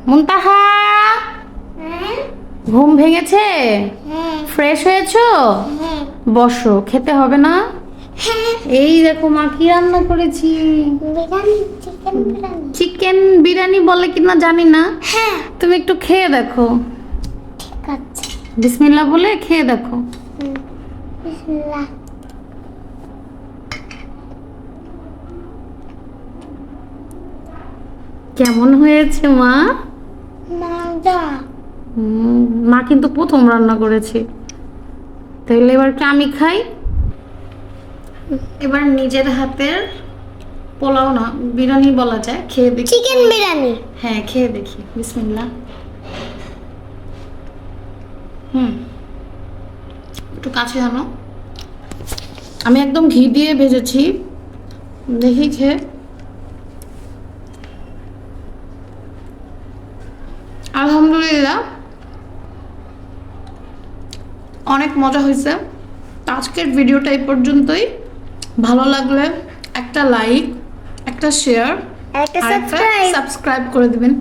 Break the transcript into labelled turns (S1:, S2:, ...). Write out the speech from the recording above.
S1: মুনতাহা, ঘুম ভেঙেছে? ফ্রেশ হয়েছো? বসো, খেতে হবে না? এই দেখো মা কি রান্না করেছি। চিকেন বিরিয়ানি বলে কিনা জানি না, তুমি একটু খেয়ে দেখো। বিসমিল্লাহ বলে খেয়ে দেখো। কেমন হয়েছে মা? মা কিন্তু প্রথম রান্না করেছি, তাহলে এবার কি আমি খাই? এবার নিজের হাতের পোলাও না, বিরিয়ানি বলা যায়, খেয়ে দেখি।
S2: চিকেন বিরিয়ানি।
S1: হ্যাঁ, খেয়ে দেখি। বিসমিল্লাহ। একটু কাছে আনো। আমি একদম ঘি দিয়ে ভেজেছি, দেখি খেয়ে। আলহামদুলিল্লাহ, অনেক মজা হয়েছে। আজকের ভিডিওটা এই পর্যন্তই। ভালো লাগলে একটা লাইক, একটা শেয়ার,
S2: একটা
S1: আর একটা সাবস্ক্রাইব করে দিবেন।